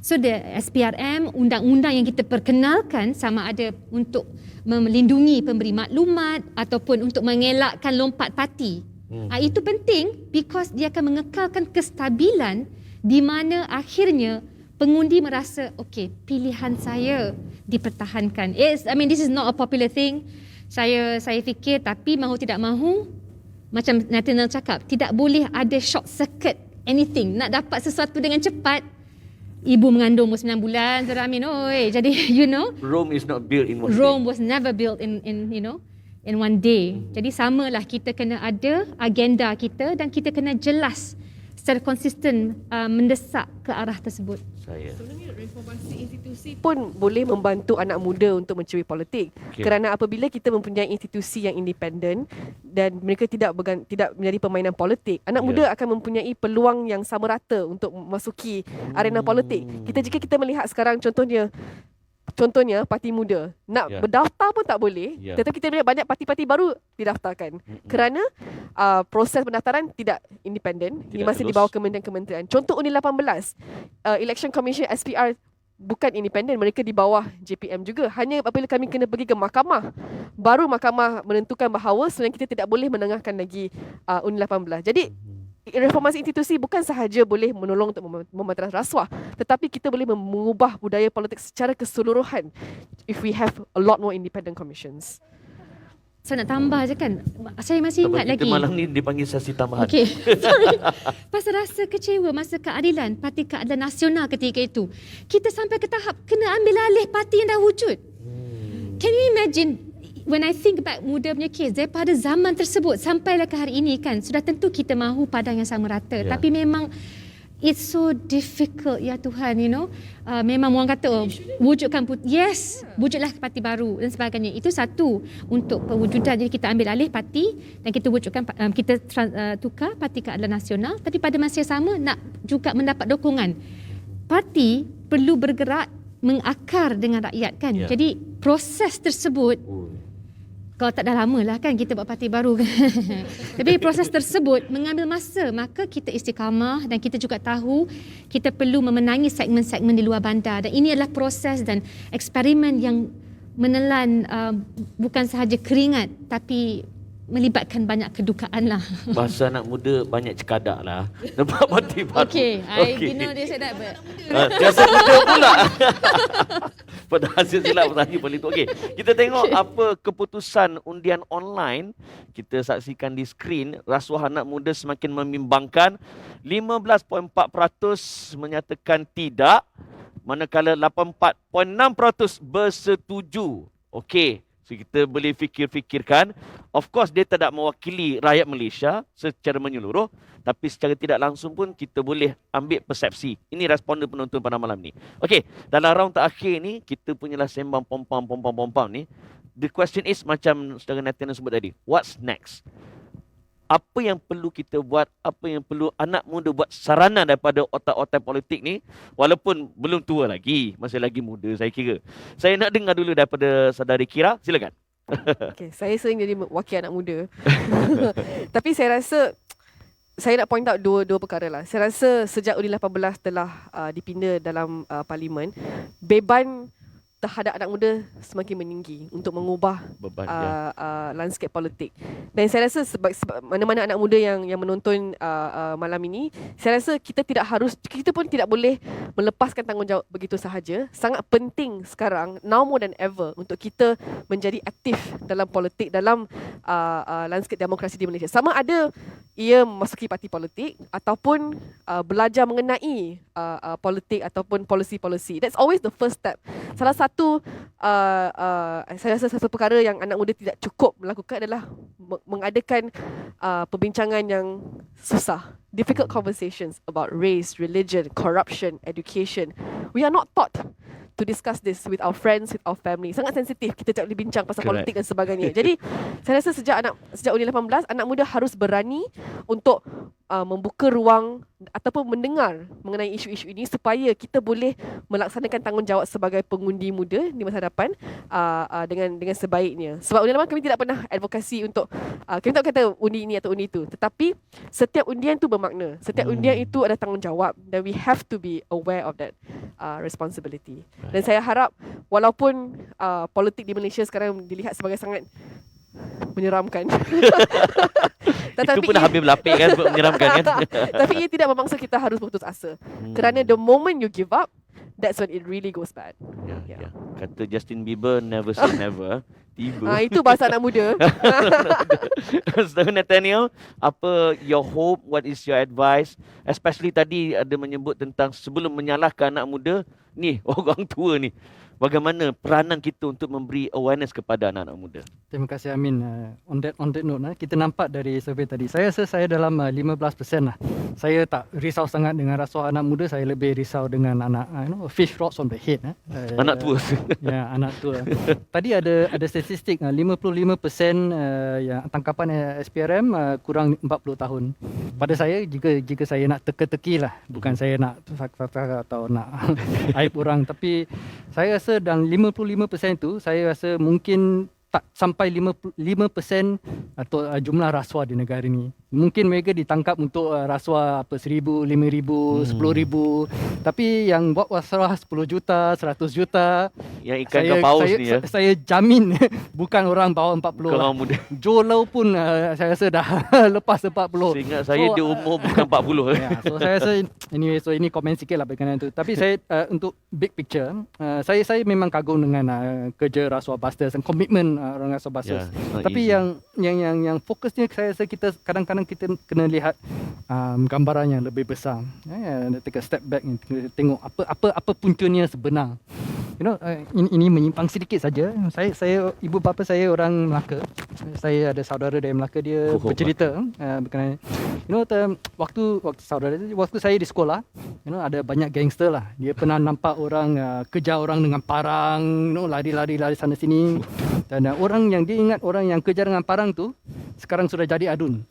So the SPRM, undang-undang yang kita perkenalkan sama ada untuk melindungi pemberi maklumat ataupun untuk mengelakkan lompat parti. Itu penting because dia akan mengekalkan kestabilan di mana akhirnya pengundi merasa okay, pilihan saya dipertahankan. This is not a popular thing. Saya fikir, tapi mahu tidak mahu, macam Nathaniel cakap, tidak boleh ada short circuit anything. Nak dapat sesuatu dengan cepat, ibu mengandung 9 bulan, jadi you know,
Rome is not built in one day.
Rome was never built in you know, in one day. Jadi samalah kita kena ada agenda kita dan kita kena jelas secara konsisten mendesak ke arah tersebut.
Sebenarnya reformasi institusi pun boleh membantu anak muda untuk mencuri politik. Kerana apabila kita mempunyai institusi yang independen dan mereka tidak menjadi permainan politik, anak muda akan mempunyai peluang yang sama rata untuk memasuki arena politik. Jika kita melihat sekarang Contohnya parti muda nak berdaftar pun tak boleh, tetapi kita melihat banyak parti-parti baru didaftarkan kerana proses pendaftaran tidak independen, ini masih di bawah kementerian-kementerian. Contoh Undi 18, Election Commission SPR bukan independen, mereka di bawah JPM juga. Hanya apabila kami kena pergi ke mahkamah, baru mahkamah menentukan bahawa sebenarnya kita tidak boleh menengahkan lagi Undi 18. Jadi reformasi institusi bukan sahaja boleh menolong untuk membantras rasuah, tetapi kita boleh mengubah budaya politik secara keseluruhan if we have a lot more independent commissions.
Saya nak tambah je kan. Saya masih ingat lagi.
Kita malam ni dipanggil sesi tambahan.
Okey, sorry. Pasal rasa kecewa masa keadilan, Parti Keadilan Nasional ketika itu. Kita sampai ke tahap kena ambil alih parti yang dah wujud. Can you imagine, when I think back muda punya kes, daripada zaman tersebut sampailah ke hari ini kan, sudah tentu kita mahu padang yang sama rata. Tapi memang it's so difficult ya Tuhan, you know. Memang orang kata wujudkan wujudlah parti baru dan sebagainya. Itu satu untuk pewujudan. Jadi kita ambil alih parti dan kita wujudkan tukar Parti Keadilan Nasional, tapi pada masa yang sama nak juga mendapat dukungan. Parti perlu bergerak mengakar dengan rakyat kan. Jadi proses tersebut kalau tak dah lama lah kan kita buat parti baru kan. Tapi proses tersebut mengambil masa. Maka kita istiqamah dan kita juga tahu kita perlu memenangi segmen-segmen di luar bandar. Dan ini adalah proses dan eksperimen yang menelan bukan sahaja keringat tapi melibatkan banyak kedukaan lah.
Bahasa anak muda banyak cekadak lah. Nampak parti baru.
Okay, I know dia saya dah
Biasa muda pula. Pada hasil silap tadi politik. Okey, kita tengok apa keputusan undian online. Kita saksikan di skrin. Rasuah anak muda semakin membimbangkan. 15.4% menyatakan tidak, manakala 84.6% bersetuju. Okey. So kita boleh fikir-fikirkan. Of course dia tidak mewakili rakyat Malaysia secara menyeluruh, tapi secara tidak langsung pun kita boleh ambil persepsi. Ini responden penonton pada malam ni. Okey, dalam round terakhir ni kita punyalah sembang pompam ni. The question is macam saudara Nathan sebut tadi. What's next? Apa yang perlu kita buat, apa yang perlu anak muda buat, saranan daripada otak-otak politik ni, walaupun belum tua lagi, masih lagi muda saya kira. Saya nak dengar dulu daripada saudari Kira, silakan.
Okay, saya sering jadi wakil anak muda. Tapi saya rasa, saya nak point out dua perkara lah. Saya rasa sejak undi 18 telah dipinda dalam parlimen, beban terhadap anak muda semakin meninggi untuk mengubah landscape politik. Dan saya rasa sebab mana-mana anak muda yang menonton malam ini, saya rasa kita pun tidak boleh melepaskan tanggungjawab begitu sahaja. Sangat penting sekarang, now more than ever, untuk kita menjadi aktif dalam politik, dalam landscape demokrasi di Malaysia. Sama ada ia memasuki parti politik ataupun belajar mengenai politik ataupun policy-policy. That's always the first step. Salah satu saya rasa satu perkara yang anak muda tidak cukup melakukan adalah mengadakan perbincangan yang susah, difficult conversations about race, religion, corruption, education. We are not taught to discuss this with our friends, with our family. Sangat sensitif kita tak boleh bincang pasal politik dan sebagainya. Jadi saya rasa sejak undi 18, anak muda harus berani untuk membuka ruang ataupun mendengar mengenai isu-isu ini supaya kita boleh melaksanakan tanggungjawab sebagai pengundi muda di masa hadapan dengan sebaiknya. Sebab undi 18 kami tidak pernah advokasi untuk kami tak kata undi ini atau undi itu, tetapi setiap undian itu bermakna. Setiap undian itu ada tanggungjawab dan we have to be aware of that responsibility. Dan saya harap walaupun politik di Malaysia sekarang dilihat sebagai sangat menyeramkan.
Itu pun dah habis berlapik kan sebab menyeramkan kan.
Tapi ia tidak memaksa kita harus putus asa. Kerana the moment you give up, that's when it really goes bad.
Ya. Kata Justin Bieber, never say never. Tiba.
Itu bahasa anak muda.
Saudara Nathaniel, apa your hope, what is your advice? Especially tadi ada menyebut tentang sebelum menyalahkan anak muda, ni orang tua ni. Bagaimana peranan kita untuk memberi awareness kepada anak-anak muda?
Terima kasih Amin. On that note, kita nampak dari survey tadi. Saya rasa saya dalam 15% lah. Saya tak risau sangat dengan rasuah anak muda. Saya lebih risau dengan anak, fish rots on the head.
Anak tua.
Ya, anak tua. Tadi ada statistik 55% yang tangkapan SPRM kurang 40 tahun. Pada saya, jika saya nak teka-teki lah, bukan saya nak atau nak aib orang, tapi saya rasa dalam 55% itu, saya rasa mungkin tak sampai 5% atau jumlah rasuah di negara ini. Mungkin mereka ditangkap untuk rasuah apa 1,000, 5,000, 10,000. Tapi yang buat rasuah 10 juta, 100 juta,
Yang ikan paus ni ya.
saya jamin bukan orang bawah 40 lah.
Orang muda.
Joe Lau pun saya rasa dah lepas 40.
Seingat saya dia umur bukan 40.
Ya, so saya rasa anyway, so ini komen sikit lah berkenaan tu. Tapi saya untuk big picture, saya memang kagum dengan kerja Rasuah Busters dan komitmen orang Rasuah Busters. Tapi yang fokusnya saya rasa kita kadang-kadang kita kena lihat gambaran yang lebih besar. Take a step back, tengok apa puncanya sebenar. You know, ini menyimpang sedikit saja. Saya ibu bapa saya orang Melaka. Saya ada saudara dari Melaka, dia bercerita berkenaan, you know, waktu saya di sekolah, you know, ada banyak gangster lah. Dia pernah nampak orang kejar orang dengan parang, you know, lari sana sini. Dan orang yang dia ingat orang yang kejar dengan parang tu sekarang sudah jadi adun.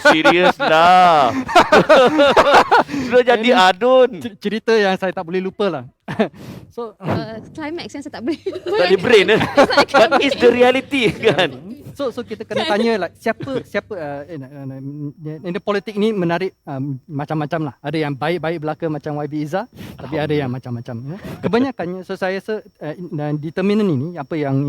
Serius lah. Sudah jadi adun.
Cerita yang saya tak boleh lupa lah. So
Climax yang saya tak boleh.
Tak ada brain But it's the reality kan.
So kita kena tanya like siapa ini politik ni menarik macam-macam lah. Ada yang baik-baik belaka macam YB Izzah, tapi ada yang macam-macam. Kebanyakannya so saya determinant ini apa yang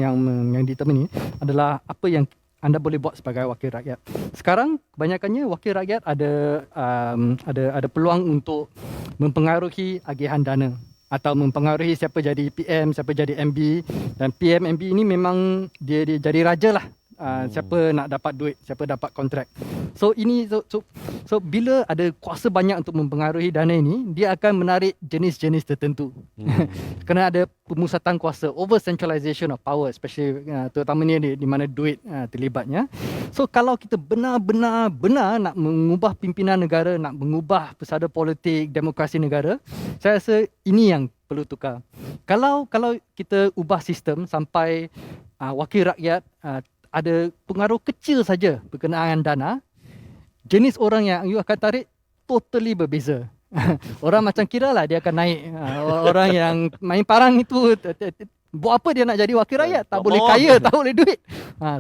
determine ini adalah apa yang anda boleh buat sebagai wakil rakyat. Sekarang kebanyakannya wakil rakyat ada peluang untuk mempengaruhi agihan dana atau mempengaruhi siapa jadi PM, siapa jadi MB, dan PM MB ini memang dia jadi raja lah. Siapa nak dapat duit, siapa dapat kontrak. So bila ada kuasa banyak untuk mempengaruhi dana ini, dia akan menarik jenis-jenis tertentu. Kerana ada pemusatan kuasa, over centralization of power, especially terutamanya di mana duit terlibatnya. So kalau kita benar-benar nak mengubah pimpinan negara, nak mengubah pesada politik, demokrasi negara, saya rasa ini yang perlu tukar. Kalau kita ubah sistem sampai wakil rakyat ada pengaruh kecil saja berkenaan dana, jenis orang yang you akan tarik totally berbeza. Orang macam kira lah dia akan naik. Orang yang main parang itu buat apa dia nak jadi wakil rakyat? Tak boleh kaya, tak boleh duit.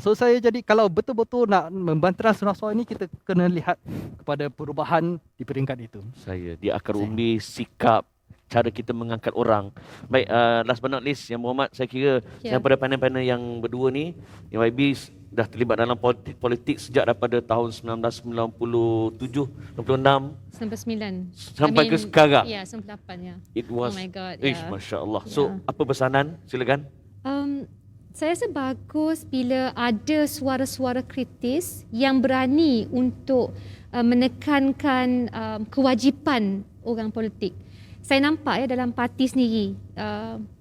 So saya jadi kalau betul-betul nak membantras rasuah ini, kita kena lihat kepada perubahan di peringkat itu.
Di akar umbi, sikap, cara kita mengangkat orang. Baik, last but not least, Yang Berhormat, saya kira daripada panel-panel yang berdua ni, yang YB dah terlibat dalam politik sejak daripada tahun 1997, 96 sampai ke sekarang.
Ya, 98 ya.
It was,
oh my God.
Masya Allah. So, apa pesanan? Silakan.
Saya rasa bagus bila ada suara-suara kritis yang berani untuk menekankan kewajipan orang politik. Saya nampak dalam parti sendiri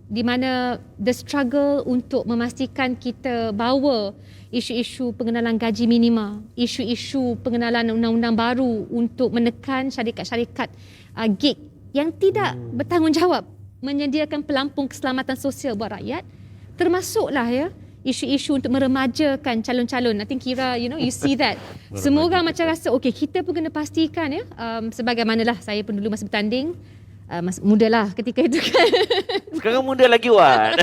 di mana the struggle untuk memastikan kita bawa isu-isu pengenalan gaji minima, isu-isu pengenalan undang-undang baru untuk menekan syarikat-syarikat gig yang tidak bertanggungjawab menyediakan pelampung keselamatan sosial buat rakyat, termasuklah isu-isu untuk meremajakan calon-calon. I think Kira, you see that. Semua orang macam rasa, okay, kita pun kena pastikan sebagaimanalah saya pun dulu masa bertanding, muda lah ketika itu kan.
Sekarang muda lagi Wan.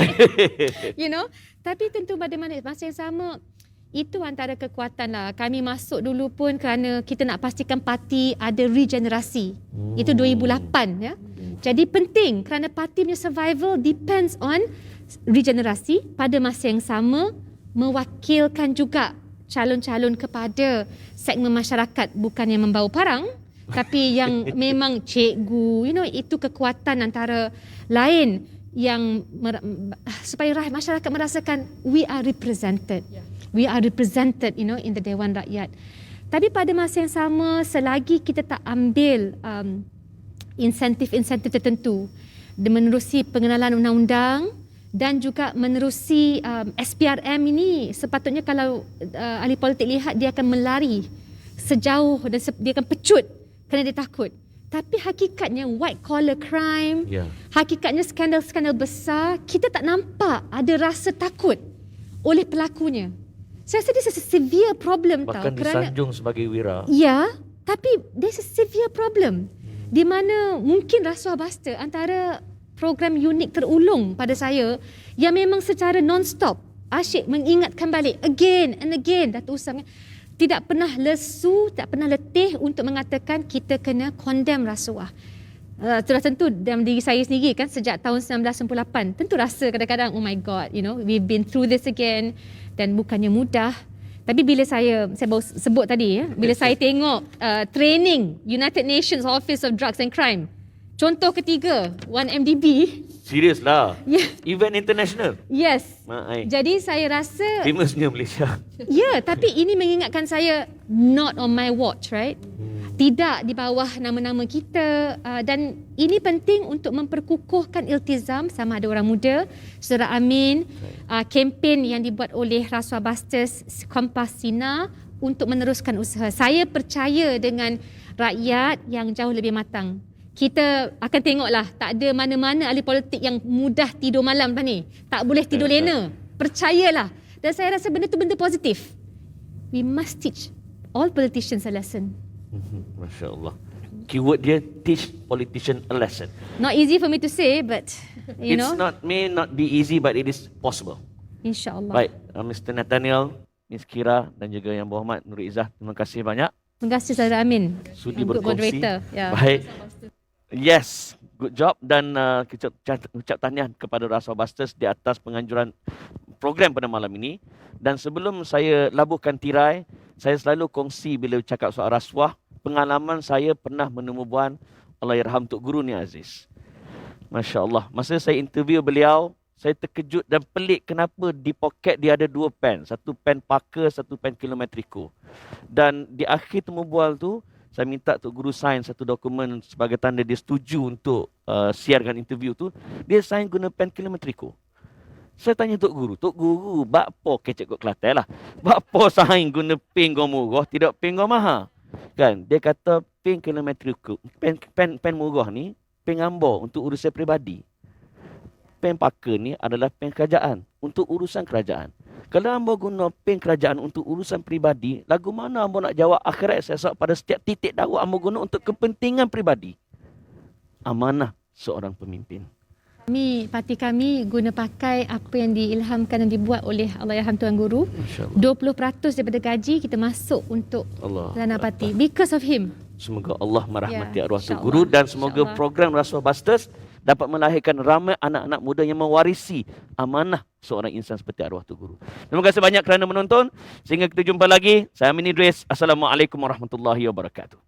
Tapi tentu pada masa yang sama, itu antara kekuatan lah. Kami masuk dulu pun kerana kita nak pastikan parti ada regenerasi. Itu 2008 Jadi penting kerana parti punya survival depends on regenerasi. Pada masa yang sama, mewakilkan juga calon-calon kepada segmen masyarakat bukan yang membawa parang, tapi yang memang cikgu, itu kekuatan antara lain yang supaya masyarakat merasakan we are represented. We are represented, in the Dewan Rakyat. Tapi pada masa yang sama, selagi kita tak ambil insentif-insentif tertentu, menerusi pengenalan undang-undang dan juga menerusi SPRM ini, sepatutnya kalau ahli politik lihat, dia akan melari sejauh dan dia akan pecut kerana dia takut. Tapi hakikatnya white collar crime, hakikatnya skandal-skandal besar, kita tak nampak ada rasa takut oleh pelakunya. Saya rasa this is a severe problem.
Bahkan disanjung sebagai wira.
Ya, tapi this is a severe problem. Di mana mungkin Rasuah Buster antara program unik terulung pada saya yang memang secara non-stop asyik mengingatkan balik again and again, Datuk Usam, tidak pernah lesu, tak pernah letih untuk mengatakan kita kena condemn rasuah. Sudah tentu dalam diri saya sendiri kan, sejak tahun 1998 tentu rasa kadang-kadang oh my god, we've been through this again, dan bukannya mudah. Tapi bila saya baru sebut tadi bila saya tengok training United Nations Office of Drugs and Crime, contoh ketiga 1MDB.
Serius lah.
Yeah.
Event international.
Yes. Jadi saya rasa
Famousnya Malaysia.
ya, tapi ini mengingatkan saya not on my watch, right? Tidak di bawah nama-nama kita, dan ini penting untuk memperkukuhkan iltizam sama ada orang muda. Saudara Amin, kempen yang dibuat oleh Rasuah Busters, Kompas Sinar untuk meneruskan usaha. Saya percaya dengan rakyat yang jauh lebih matang. Kita akan tengoklah, tak ada mana-mana ahli politik yang mudah tidur malam lepas ni. Tak boleh tidur lena. Percayalah. Dan saya rasa benda tu benda positif. We must teach all politicians a lesson.
Masya Allah. Keyword dia, teach politician a lesson.
Not easy for me to say, but you know.
May not be easy, but it is possible.
InsyaAllah.
Baik, Mr. Nathaniel, Miss Kira dan juga Yang Berhormat Nur Izzah, terima kasih banyak.
Terima kasih Saudara Amin.
Sudi
Good
berkongsi.
moderator. Ya.
Baik. Yes, good job, dan kita ucap tahniah kepada Rasuah Busters di atas penganjuran program pada malam ini. Dan sebelum saya labuhkan tirai, saya selalu kongsi bila cakap soal rasuah, pengalaman saya pernah menemu Allahyarham Tok Guru ni Aziz. Masya Allah, masa saya interview beliau, saya terkejut dan pelik kenapa di poket dia ada 2 pen. Satu pen Parker, satu pen Kilometrico. Dan di akhir temu bual tu, saya minta Tok Guru sign satu dokumen sebagai tanda dia setuju untuk siarkan interview tu. Dia sign guna pen Kilometrico. Saya tanya Tok Guru, bakpo kecek kot Kelantan lah. Bakpo sign guna pen go murah, tidak pen go mahal. Kan? Dia kata pen Kilometrico, pen murah ni, pen ambo untuk urusan peribadi. Pen Parker ni adalah pen kerajaan, untuk urusan kerajaan. Kalau ambo guna pen kerajaan untuk urusan peribadi, lagu mana ambo nak jawab akhirat esok pada setiap titik dakwah ambo guna untuk kepentingan peribadi? Amanah seorang pemimpin.
Parti kami guna pakai apa yang diilhamkan dan dibuat oleh Allahyarham Tuan Guru. 20% daripada gaji kita masuk untuk dana parti because of him.
Semoga Allah merahmati arwah Tok
insyaAllah.
Guru, dan semoga program Rasuah Busters dapat melahirkan ramai anak-anak muda yang mewarisi amanah seorang insan seperti arwah Tok Guru. Terima kasih banyak kerana menonton. Sehingga kita jumpa lagi. Saya Amin Idris. Assalamualaikum warahmatullahi wabarakatuh.